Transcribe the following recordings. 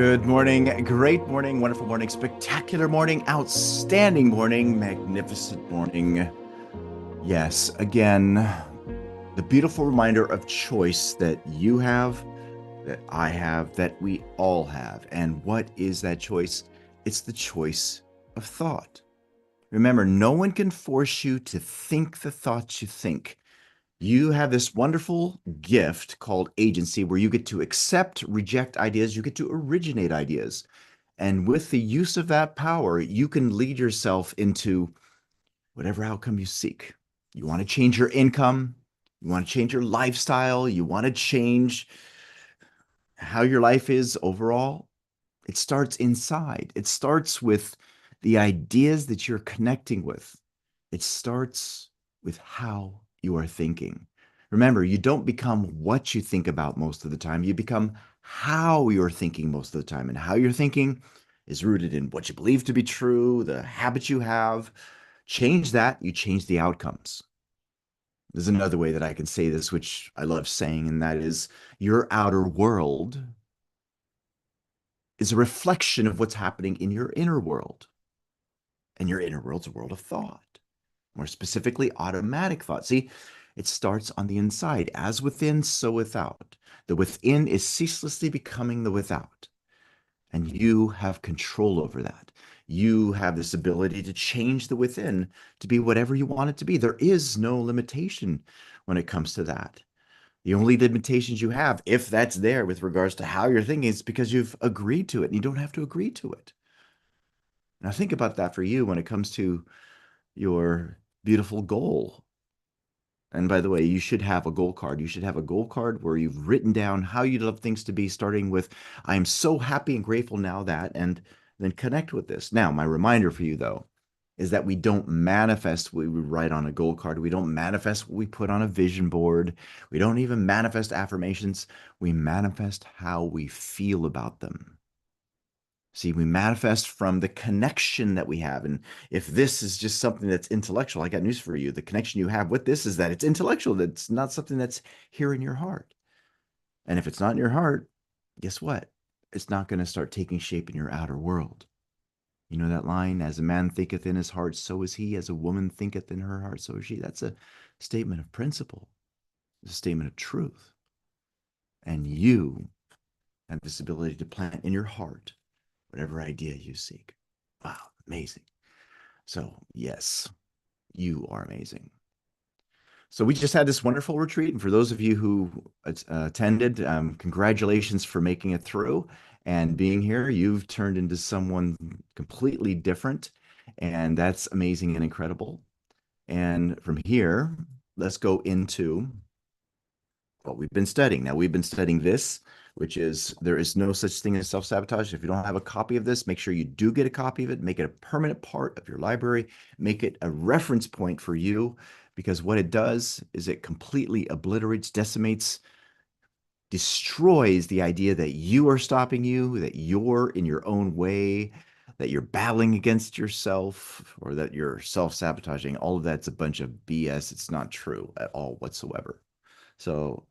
Good morning, great morning, wonderful morning, spectacular morning, outstanding morning, magnificent morning. Yes, again, the beautiful reminder of choice that you have, that I have, that we all have. And what is that choice? It's the choice of thought. Remember, no one can force you to think the thoughts you think. You have this wonderful gift called agency where you get to accept, reject ideas, you get to originate ideas. And with the use of that power, you can lead yourself into whatever outcome you seek. You want to change your income, you want to change your lifestyle, you want to change how your life is overall. It starts inside. It starts with the ideas that you're connecting with. It starts with how you are thinking. Remember, you don't become what you think about most of the time. You become how you're thinking most of the time. And how you're thinking is rooted in what you believe to be true, the habits you have. Change that, you change the outcomes. There's another way that I can say this, which I love saying, and that is your outer world is a reflection of what's happening in your inner world. And your inner world's a world of thought, more specifically, automatic thought. See, it starts on the inside, as within, so without. The within is ceaselessly becoming the without. And you have control over that. You have this ability to change the within to be whatever you want it to be. There is no limitation when it comes to that. The only limitations you have, if that's there with regards to how you're thinking, is because you've agreed to it and you don't have to agree to it. Now, think about that for you when it comes to your beautiful goal. And by the way, you should have a goal card. You should have a goal card where you've written down how you'd love things to be, starting with, I am so happy and grateful now that, and then connect with this. Now, my reminder for you, though, is that we don't manifest what we write on a goal card. We don't manifest what we put on a vision board. We don't even manifest affirmations. We manifest how we feel about them. See, we manifest from the connection that we have. And if this is just something that's intellectual, I got news for you. The connection you have with this is that it's intellectual. That's not something that's here in your heart. And if it's not in your heart, guess what? It's not going to start taking shape in your outer world. You know that line, as a man thinketh in his heart, so is he. As a woman thinketh in her heart, so is she. That's a statement of principle. It's a statement of truth. And you have this ability to plant in your heart whatever idea you seek. Wow, amazing. So, yes, you are amazing. So, we just had this wonderful retreat. And for those of you who attended, congratulations for making it through and being here. You've turned into someone completely different. And that's amazing and incredible. And from here, let's go into what we've been studying. Now, we've been studying this, which is there is no such thing as self-sabotage. If you don't have a copy of this, make sure you do get a copy of it. Make it a permanent part of your library. Make it a reference point for you, because what it does is it completely obliterates, decimates, destroys the idea that you are stopping you, that you're in your own way, that you're battling against yourself, or that you're self-sabotaging. All of that's a bunch of BS. It's not true at all whatsoever. So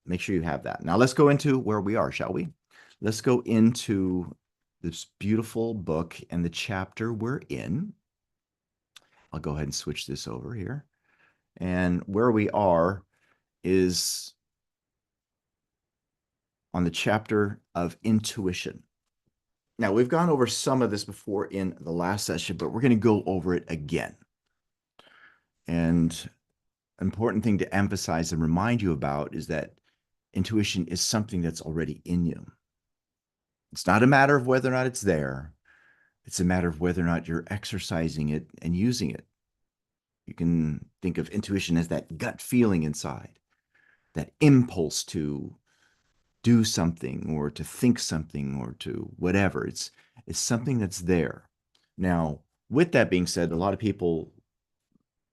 make sure you have that. Now let's go into where we are, shall we? Let's go into this beautiful book and the chapter we're in. I'll go ahead and switch this over here. And where we are is on the chapter of intuition. Now, we've gone over some of this before in the last session, but we're going to go over it again. And an important thing to emphasize and remind you about is that intuition is something that's already in you. It's not a matter of whether or not it's there. It's a matter of whether or not you're exercising it and using it. You can think of intuition as that gut feeling inside, that impulse to do something or to think something or to whatever. It's something that's there. Now, with that being said, a lot of people,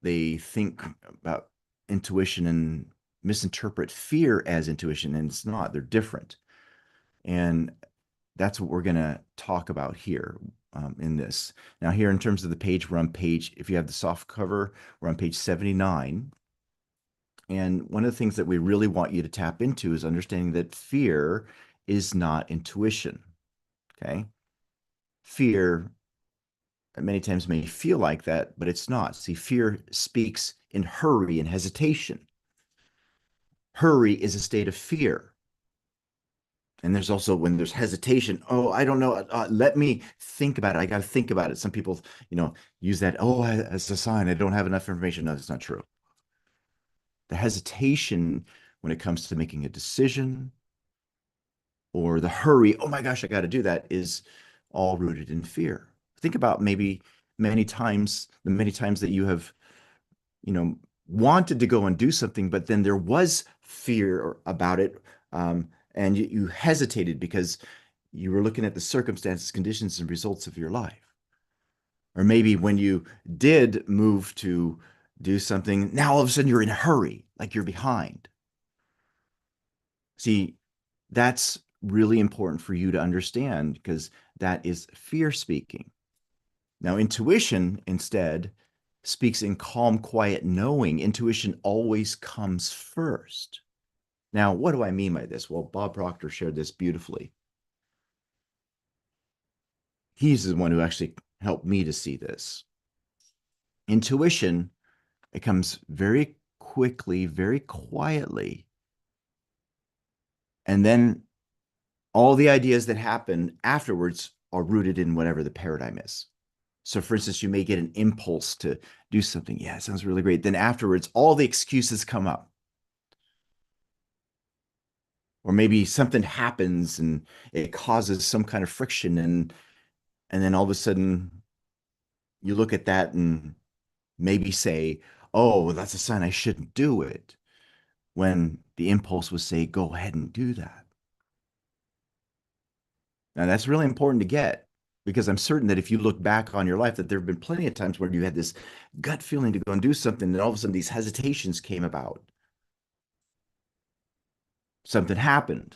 they think about intuition and misinterpret fear as intuition, and it's not. They're different. And that's what we're going to talk about here in this. Now, here in terms of the page, we're on page, if you have the soft cover, we're on page 79. And one of the things that we really want you to tap into is understanding that fear is not intuition. Okay. Fear many times may feel like that, but it's not. See, fear speaks in hurry and hesitation. Hurry is a state of fear. And there's also when there's hesitation, oh, I don't know, let me think about it. I got to think about it. Some people, use that, oh, as a sign, I don't have enough information. No, that's not true. The hesitation when it comes to making a decision or the hurry, oh my gosh, I got to do that, is all rooted in fear. Think about maybe the many times that you have, you know, wanted to go and do something, but then there was fear about it. And you hesitated because you were looking at the circumstances, conditions, and results of your life. Or maybe when you did move to do something, now all of a sudden you're in a hurry, like you're behind. See, that's really important for you to understand because that is fear speaking. Now, intuition instead speaks in calm, quiet knowing. Intuition always comes first. Now, what do I mean by this? Well, Bob Proctor shared this beautifully. He's the one who actually helped me to see this. Intuition, it comes very quickly, very quietly. And then all the ideas that happen afterwards are rooted in whatever the paradigm is. So, for instance, you may get an impulse to do something. Yeah, it sounds really great. Then afterwards, all the excuses come up. Or maybe something happens and it causes some kind of friction, and then all of a sudden you look at that and maybe say, oh, well, that's a sign I shouldn't do it, when the impulse would say, go ahead and do that. Now, that's really important to get because I'm certain that if you look back on your life, that there have been plenty of times where you had this gut feeling to go and do something, and all of a sudden these hesitations came about. Something happened.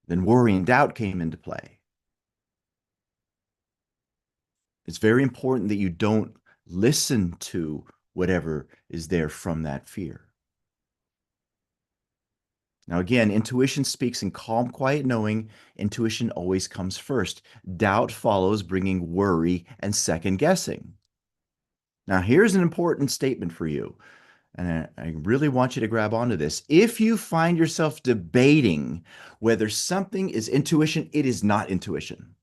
Then worry and doubt came into play. It's very important that you don't listen to whatever is there from that fear. Now, again, intuition speaks in calm, quiet knowing. Intuition always comes first. Doubt follows, bringing worry and second guessing. Now, here's an important statement for you, and I really want you to grab onto this. If you find yourself debating whether something is intuition, it is not intuition.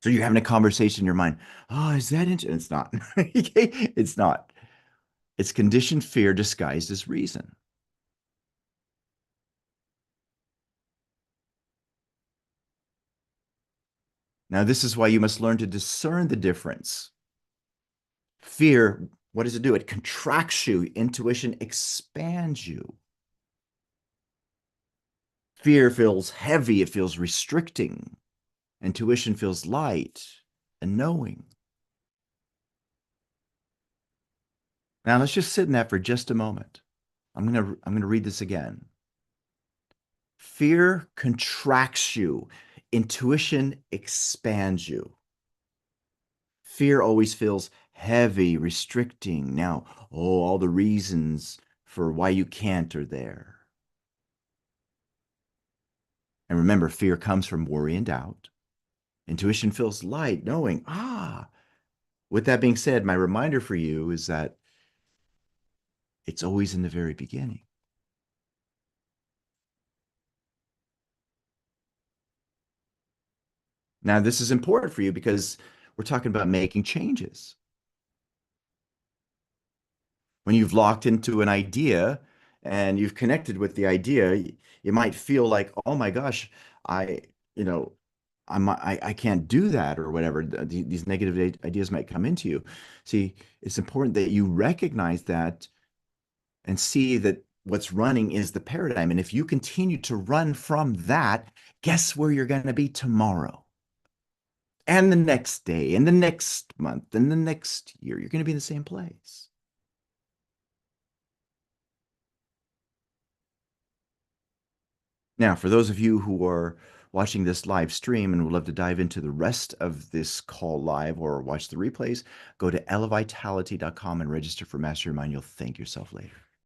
So you're having a conversation in your mind. Oh, is that intuition? It's not. It's not. It's conditioned fear disguised as reason. Now, this is why you must learn to discern the difference. Fear, what does it do? It contracts you. Intuition expands you. Fear feels heavy. It feels restricting. Intuition feels light and knowing. Now, let's just sit in that for just a moment. I'm gonna read this again. Fear contracts you. Intuition expands you. Fear always feels heavy, restricting. Now, oh, all the reasons for why you can't are there. And remember, fear comes from worry and doubt. Intuition feels light, knowing, With that being said, my reminder for you is that it's always in the very beginning. Now, this is important for you because we're talking about making changes. When you've locked into an idea and you've connected with the idea, you might feel like, oh my gosh, I, you know, I can't do that or whatever. These negative ideas might come into you. See, it's important that you recognize that and see that what's running is the paradigm. And if you continue to run from that, guess where you're going to be tomorrow? And the next day, and the next month, and the next year, you're going to be in the same place. Now, for those of you who are watching this live stream and would love to dive into the rest of this call live or watch the replays, go to elevitality.com and register for Master Your Mind. You'll thank yourself later.